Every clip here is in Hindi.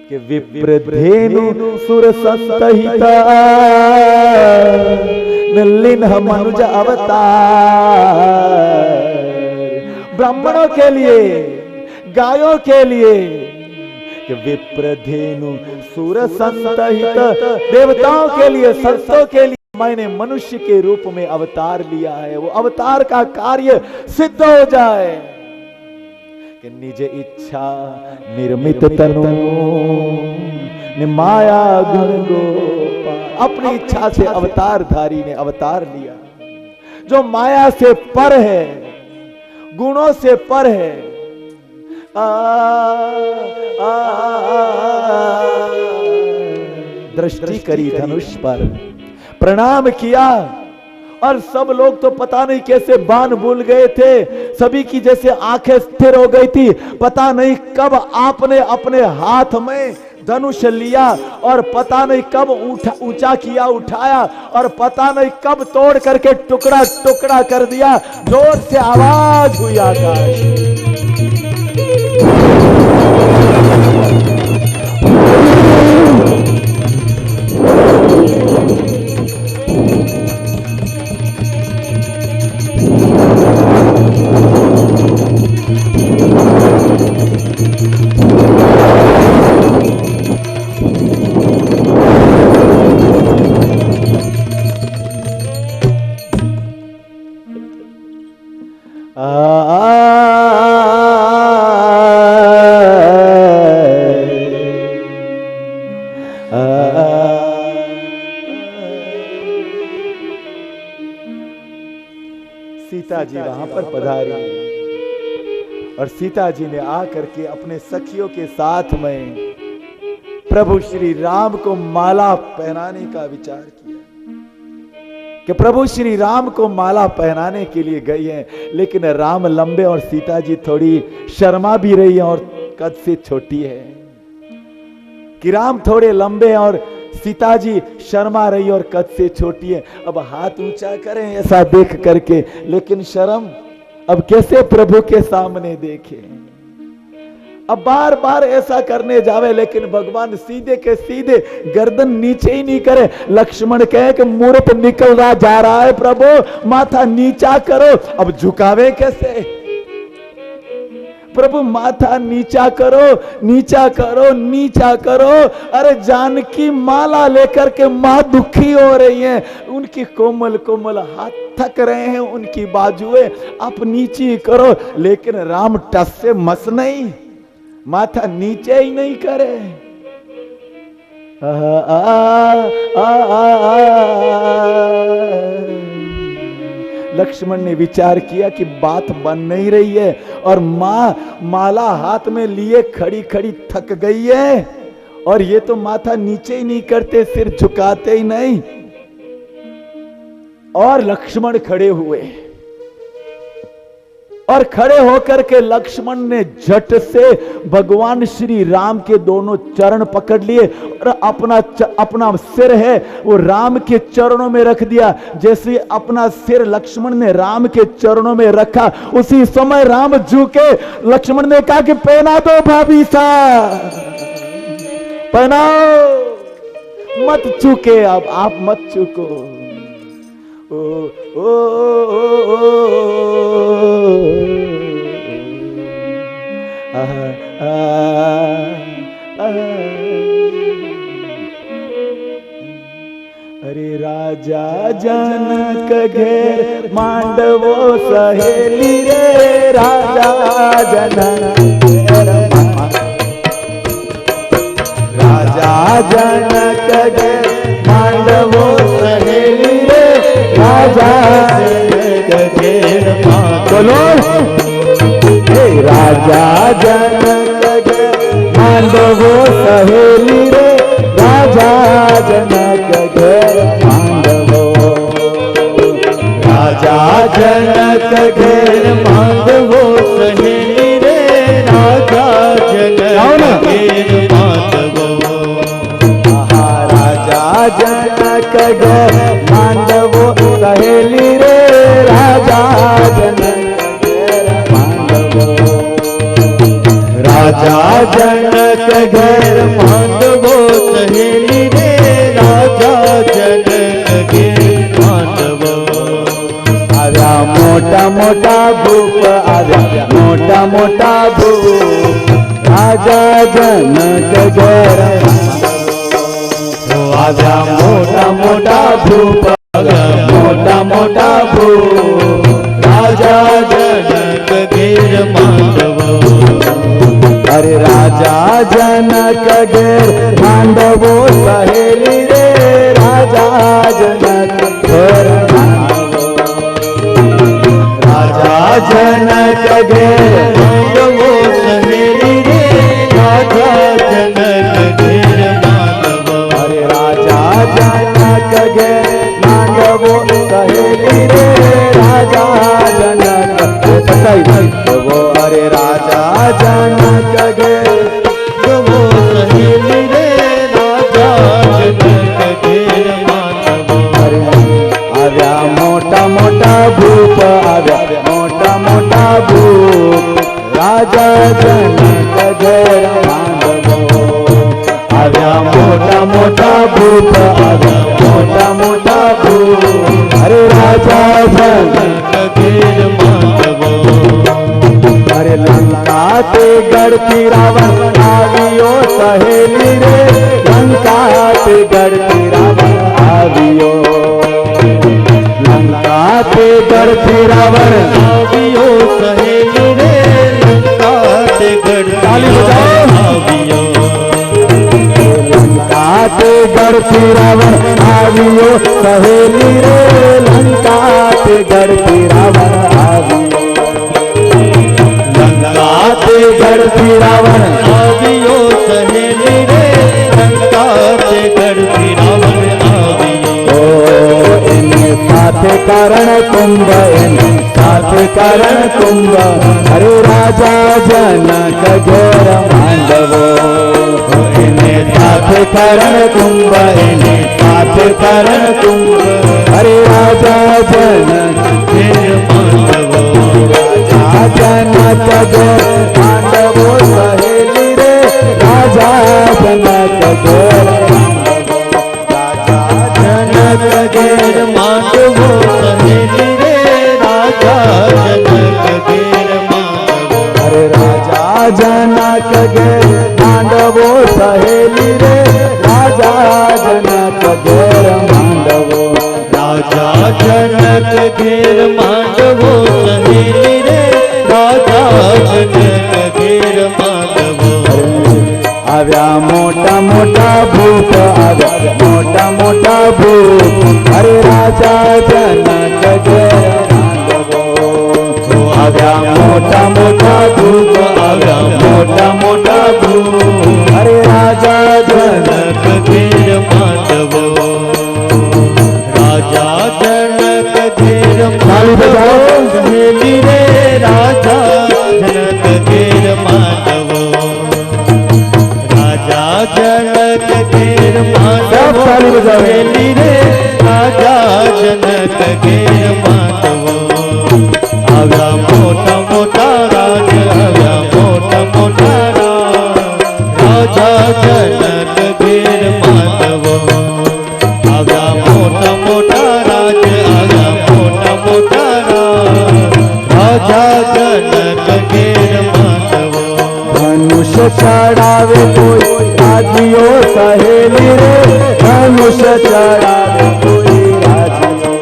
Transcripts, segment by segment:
कि विप्रधेनु सुर संतहिता लिन्ह मनुज अवतार। ब्राह्मणों के लिए, गायों के लिए कि विप्रधेनु सुर संतहित, देवताओं के लिए, संतों के लिए मैंने मनुष्य के रूप में अवतार लिया है। वो अवतार का कार्य सिद्ध हो जाए कि निज इच्छा निर्मित तनु माया गुण गोपाल। अपनी इच्छा से अवतारधारी ने अवतार लिया, जो माया से पर है, गुणों से पर है। दृष्टि करी धनुष पर, प्रणाम किया, और सब लोग तो पता नहीं कैसे बाण भूल गए थे, सभी की जैसे आंखें स्थिर हो गई थी। पता नहीं कब आपने अपने हाथ में धनुष लिया, और पता नहीं कब ऊंचा किया, उठाया, और पता नहीं कब तोड़ करके टुकड़ा टुकड़ा कर दिया। जोर से आवाज हुई आकाश। सीता जी वहां पर पधारी, और सीता जी ने आकर के अपने सखियों के साथ में प्रभु श्री राम को माला पहनाने का विचार किया कि प्रभु श्री राम को माला पहनाने के लिए गई हैं, लेकिन राम लंबे और सीता जी थोड़ी शर्मा भी रही है और कद से छोटी है। कि राम थोड़े लंबे और सीता जी शर्मा रही और कद से छोटी है। अब हाथ ऊंचा करें ऐसा देख करके, लेकिन शर्म, अब कैसे प्रभु के सामने देखें। अब बार बार ऐसा करने जावे, लेकिन भगवान सीधे के सीधे गर्दन नीचे ही नहीं करे। लक्ष्मण कहे कि मूर्त निकल रहा जा रहा है प्रभु, माथा नीचा करो। अब झुकावे कैसे प्रभु, माथा नीचा करो, नीचा करो, नीचा करो। अरे जानकी माला लेकर के मां दुखी हो रही हैं, उनकी कोमल कोमल हाथ थक रहे हैं, उनकी बाजुएं आप नीची करो। लेकिन राम टस से मस नहीं, माथा नीचे ही नहीं करे। लक्ष्मण ने विचार किया कि बात बन नहीं रही है, और मां माला हाथ में लिए खड़ी खड़ी थक गई है, और ये तो माथा नीचे ही नहीं करते, सिर झुकाते ही नहीं। और लक्ष्मण खड़े हुए, और खड़े होकर के लक्ष्मण ने झट से भगवान श्री राम के दोनों चरण पकड़ लिए, और अपना सिर है वो राम के चरणों में रख दिया। जैसे अपना सिर लक्ष्मण ने राम के चरणों में रखा, उसी समय राम झुके। लक्ष्मण ने कहा कि पहना दो भाभी सा, पहनाओ, मत चूके, अब आप मत चूको। ओ ओ ओ अरे राजा जनक घेर मांडवो सहेली रे, राजा जनक राजा जनक घेर मांडवो सहेली रे, राजा जनक घेर बोलो, राजा जनक घेर मांडवो सहेली रे, राजा जनक घेर मांडवो, राजा जनक घेर मांडवो सहेली रे, राजा जनक घेर मांडवो, राजा जनक घेर मांडवो सहेली रे, राजा जनक घेर मांडवो, राजा जनक घेर मोटा मोटा भूप आव्या मोटा मोटा भूप राजा जनक घर आव्या मोटा मोटा भूप मोटा मोटा भूप राजा जनक घेर मांडव अरे राजा जनक घेर मांडवो सहेली रे राजा जनक घर राजा जनक घेर मांडवो सहेली रे राजा जनक घेर मांडव अरे राजा जनक घेर मांडवो सहेली रे राजा जनक वो अरे राजा जनक घेर वो सहेली रे राजा जनक घेर मांडव अरे आव्या मोटा मोटा भूप आव्या मोटा मोटा भूप राजा जनक घेर मांडव आव्या मोटा मोटा भूप आव्या मोटा मोटा भूप अरे राजा जनक घेर मांडव अरे लंका ते गढ़ती रावण आवियो सहेली रे लंका ते गढ़ती रावण आवियो लंका ते गढ़ती रावण आवियो सहेली रे लंका ते गढ़ती रावण आवियो लंका ते गढ़ती रावण आवियो सहेली रे लंका ते गढ़ती रावण आवियो लंका ते गढ़ती रावण आवियो सहेली रे लंका ते गढ़ती रावण आवियो ओ इन्हें साथ कारण कुंभ इन्हें साथ कारण कुंभ अरे राजा जनक घेर मांडवो इन्हें साथ कारण कुंभ इन्हें साथ कारण कुंभ अरे राजा जनक घेर मांडवो जनक घेर मांडवो सहेली रे राजा जनक घेर राजा जनक घेर मांडवो सहेली रे राजा जनक घेर मांडवो अरे राजा जनक घेर मांडवो सहेली रे राजा जनक घेर मांडवो राजा जनक घेर मांडवो सहेली रे राजा जनक घेर मांडवो आव्या मोटा मोटा भूप आव्या मोटा मोटा भूप अरे राजा जनक घेर मांडवो आव्या मोटा मोटा भूप आव्या मोटा मोटा भूप अरे राजा जनक घेर मांडवो राजा जनक घेर मांडवो सहेली रे राजा जनक घेर मांडवो राजा जनक घेर मांडवो सहेली रे राजा जनक घेर मांडवो आव्या मोटा मोटा राज आव्या मोटा मोटा राजा जनक घेर मांडवो आव्या मोटा मोटा राज आव्या मोटा मोटा राजा जनक घेर मांडवो धनुष चढ़ावे कोई राजियो सहेली रे धनुष चढ़ावे कोई राजियो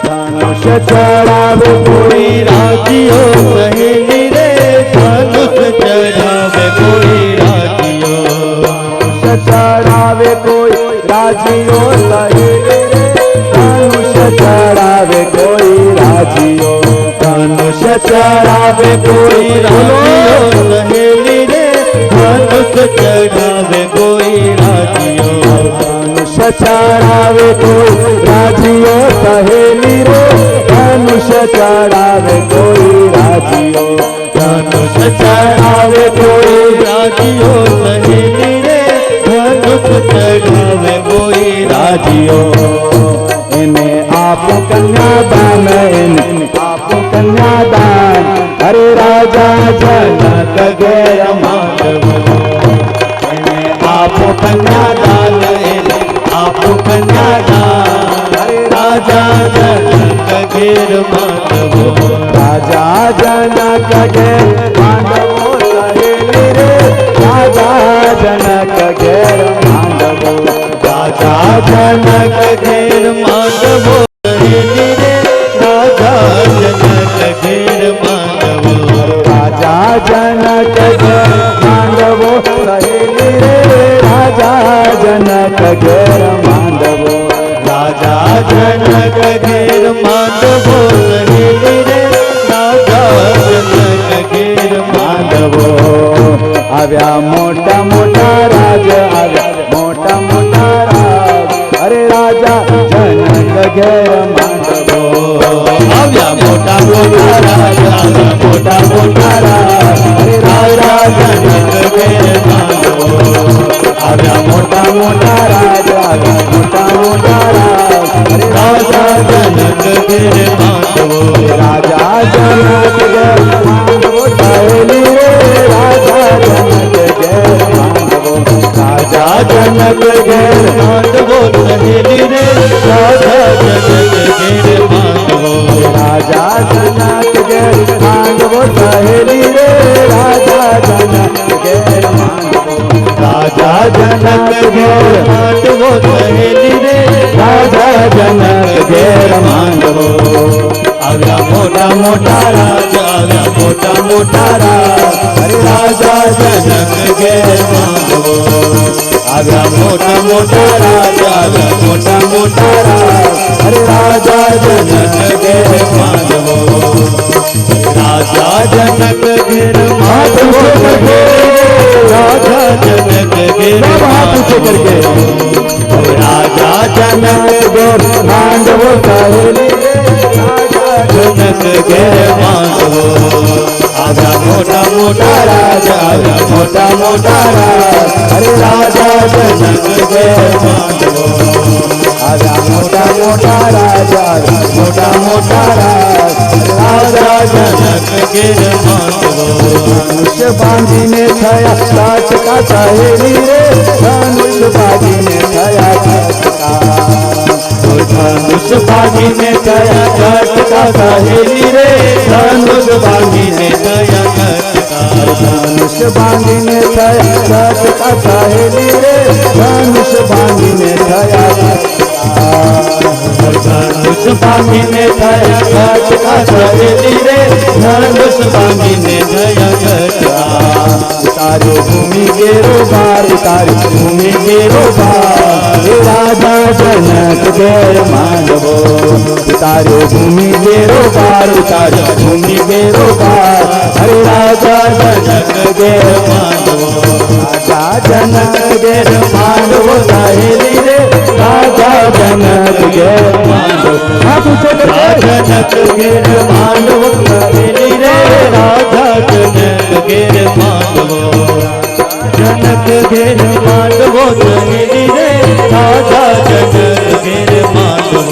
धनुष चढ़ावे कोई राजियो सहेली रे धनुष चढ़ावे कोई राजियो धनुष चढ़ावे कोई राजियो सहेली रे धनुष चढ़ावे कोई राजियो धनुष चढ़ावे कोई राजियो सहेली रे धनुष चढ़ावे कोई राजियो धनुष चढ़ावे कोई राजियो सहेली रे धनुष चढ़ावे कोई राजियो धनुष चढ़ावे कोई राजियो सहेली रे धनुष चढ़ावे कोई राजियो इन्हें आप कन्यादान इन्हें आप कन्यादान अरे राजा जनक घेर मांडवो इन्हें आप कन्यादान इन्हें आप कन्यादान अरे राजा जनक घेर मांडवो जनक घेर मांडवो सहेली रे राजा जनक घेर मांडवो राजा जनक घेर मांडवो सहेली रे राजा जनक घेर मांडवो राजा जनक घेर मांडवो सहेली रे राजा जनक घेर मांडवो राजा जनक घेर मांडवो सहेली रे राजा जनक घेर मांडवो आव्या मोटा मोटा राज आव्या मोटा मोटा राज अरे राजा जनक घेर मांडवो आव्या मोटा मोटा राजा मोटा मोटा राज अरे राजा जनक घेर मांडवो आव्या मोटा मोटा राज आव्या मोटा मोटा राज अरे राजा जनक घेर मांडवो राजा जनक घेर मांडवो सहेली रे राजा जनक घेर मांडवो राजा जनक घेर मांडवो सहेली रे राजा जनक घेर मांडवो राजा जनक घेर मांडवो सहेली रे राजा जनक घेर मांडवो राजा जनक घेर मांडवो सहेली रे राजा जनक घेर मांडवो आव्या मोटा मोटा राजा आव्या मोटा मोटा राज अरे राजा जनक घेर मांडवो आव्या मोटा मोटा राजा आव्या मोटा मोटा राज अरे राजा जनक घेर मांडवो राजा जनक घेर मांडवो राजा जनक घेर करके राजा जनक घेर मांडवो सहेली जनक घेर मांडवो आजा मोटा मोटा राजा आजा मोटा मोटा राज अरे राजा जनक घेर मांडवो आजा मोटा मोटा राजा मोटा मोटा राजा जनक घेर मांडवो धनुष बांधीने थया काट का सहेली रे धनुष बांधीने थया काट का धनुष बागी ने दया काट का सहेली रे धनुष बागी ने दया काट का धनुष बांधीने थया काट का सहेली रे धनुष बांधीने थया धनुष बागी ने दया काट का सहेली रे धनुष बागी ने दया काट का तारे भूमि के रोबार तारे भूमि के रोबार राजा जनक घेर मांडवो तारे भूमि के रोबार तारे भूमि के रोबार हरे राजा जनक घेर मांडवो राजा जनक घेर मांडवो सहेली रे राजा जनक घेर मांडवो हाँ पूछो जनक घेर मांडवो सहेली रे राजा जनक घेर मांडवो जनक घेर मांडवो सहेली रे राजा जनक घेर मांडवो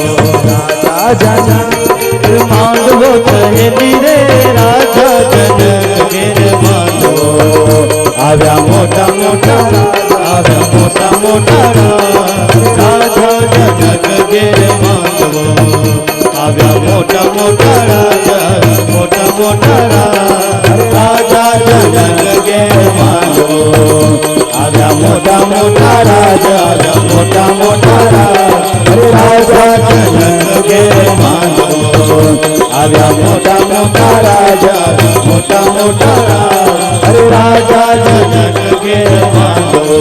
राजा जनक मांडवो सहेली रे राजा जनक घेर मांडवो आव्या मोटा मोटा आव्या मोटा मोटा राजा जनक घेर मांडवो आव्या मोटा मोटा राजा मोटा मोटा राजा जनक घेर मांडवो आव्या मोटा मोटा राजा मोटा मोटा राजा जनक घेर मांडवो आव्या मोटा मोटा राजा मोटा मोटा राजा जनक घेर मांडवो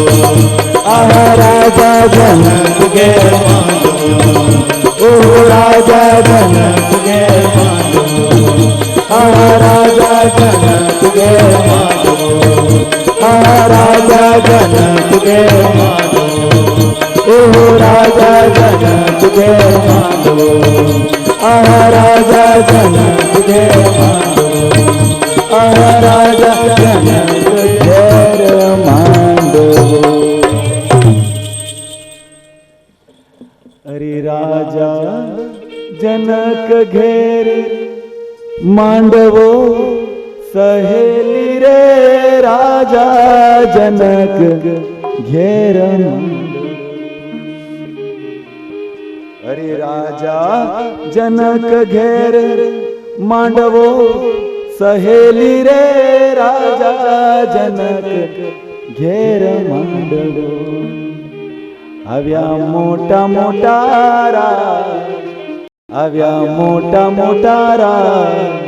आहा राजा जनक घेर मांडवो ओ राजा जनक घेर मांडवो आहा राजा जनक घेर मांडवो आहा राजा जनक घेर मांडवो ओ राजा जनक घेर मांडवो आहा राजा जनक घेर आहा राजा जनक घेर मांडवो अरे राजा जनक घेर मांडवो सहेली रे राजा जनक घेर अरे राजा जनक घेर मांडवो सहेली रे राजा जनक घेर માંડવો આવ્યા મોટા મોટા રાજ આવ્યા મોટા મોટા રાજ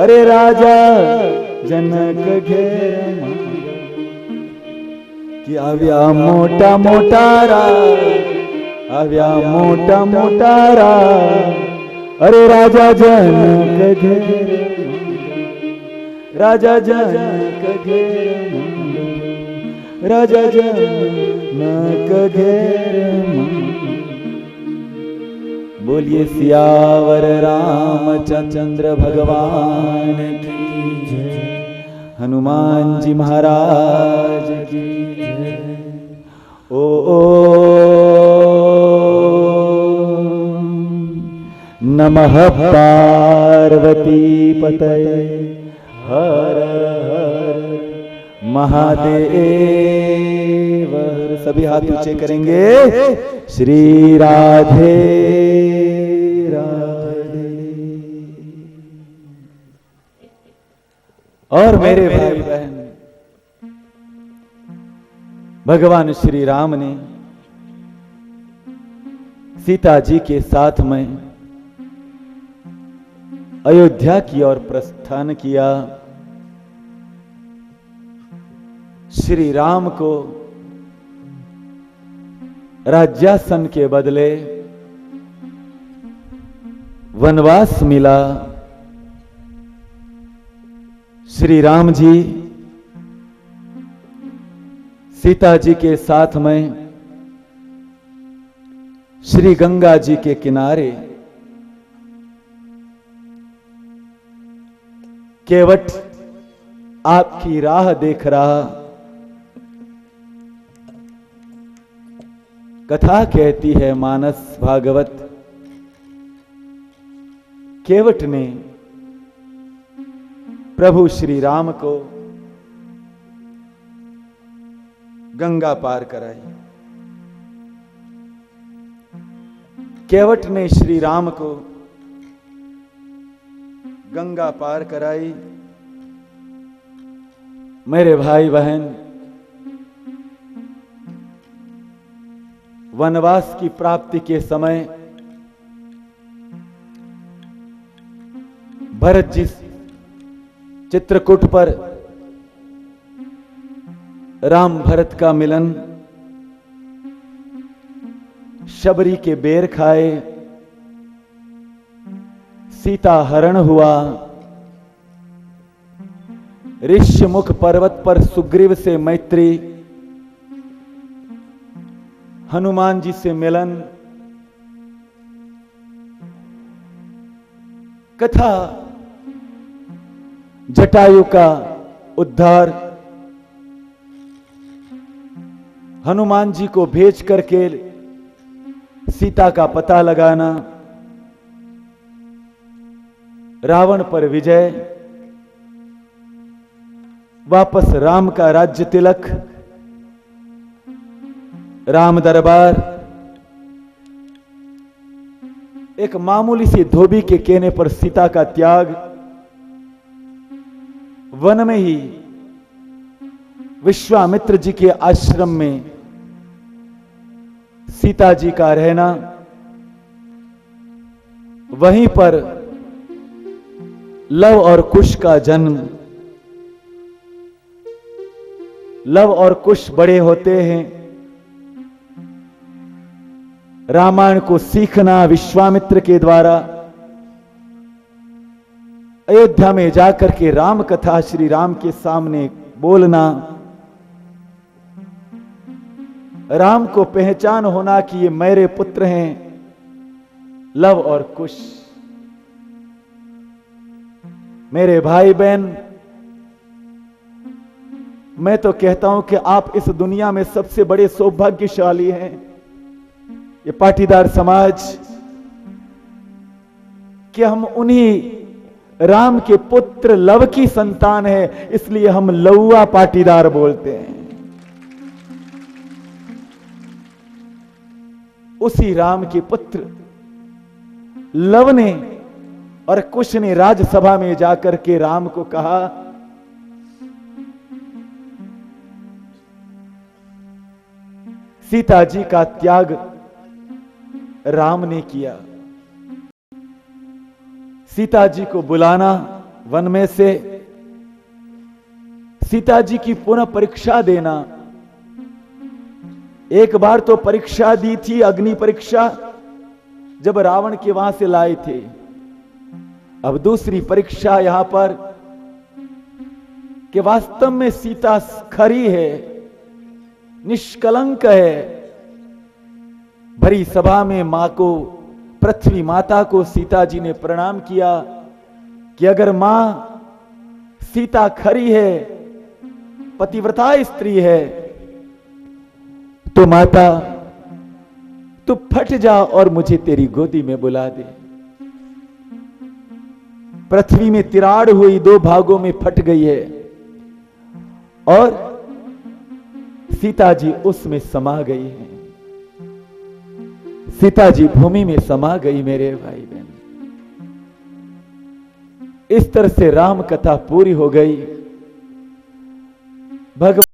અરે રાજા जनक घेर માંડવો कि આવ્યા મોટા મોટા રાજ આવ્યા મોટા મોટા રાજ अरे राजा जनक घेर राजा जनक घेर राजा जनक घेर बोलिए सियावर रामचंद्र भगवान की जय हनुमान जी महाराज की जय ओ नमः पार्वती पतये हर हर महादेव। सभी हाथ ऊंचे करेंगे। श्री राधे राधे। और मेरे भाई बहन, भगवान श्री राम ने सीता जी के साथ में अयोध्या की ओर प्रस्थान किया। श्री राम को राज्यासन के बदले वनवास मिला। श्री राम जी सीता जी के साथ में श्री गंगा जी के किनारे केवट आपकी राह देख रहा। कथा कहती है मानस भागवत, केवट ने प्रभु श्री राम को गंगा पार कराई। केवट ने श्री राम को गंगा पार कराई। मेरे भाई बहन, वनवास की प्राप्ति के समय भरत जी चित्रकूट पर राम भरत का मिलन, शबरी के बेर खाए, सीता हरण हुआ, ऋष्यमुख पर्वत पर सुग्रीव से मैत्री, हनुमान जी से मिलन, कथा जटायु का उद्धार, हनुमान जी को भेज करके सीता का पता लगाना, रावण पर विजय, वापस राम का राज्य तिलक, राम दरबार, एक मामूली सी धोबी के कहने पर सीता का त्याग, वन में ही विश्वामित्र जी के आश्रम में सीता जी का रहना, वहीं पर लव और कुश का जन्म। लव और कुश बड़े होते हैं। रामायण को सीखना विश्वामित्र के द्वारा, अयोध्या में जाकर के राम कथा श्री राम के सामने बोलना, राम को पहचान होना कि ये मेरे पुत्र हैं, लव और कुश। मेरे भाई बहन, मैं तो कहता हूं कि आप इस दुनिया में सबसे बड़े सौभाग्यशाली हैं। ये पाटीदार समाज, कि हम उन्हीं राम के पुत्र लव की संतान है, इसलिए हम लौआ पाटीदार बोलते हैं। उसी राम के पुत्र लव ने और कुश ने राजसभा में जाकर के राम को कहा, सीता जी का त्याग राम ने किया। सीता जी को बुलाना वन में से, सीता जी की पुनः परीक्षा देना। एक बार तो परीक्षा दी थी, अग्नि परीक्षा, जब रावण के वहां से लाए थे। अब दूसरी परीक्षा यहां पर कि वास्तव में सीता खरी है, निष्कलंक है। भरी सभा में मां को, पृथ्वी माता को सीता जी ने प्रणाम किया कि अगर मां सीता खरी है, पतिव्रता स्त्री है, तो माता तू फट जा और मुझे तेरी गोदी में बुला दे। पृथ्वी में तिराड़ हुई, दो भागों में फट गई है और सीता जी उसमें समा गई है। सीता जी भूमि में समा गई मेरे भाई बहन। इस तरह से राम कथा पूरी हो गई। भगवान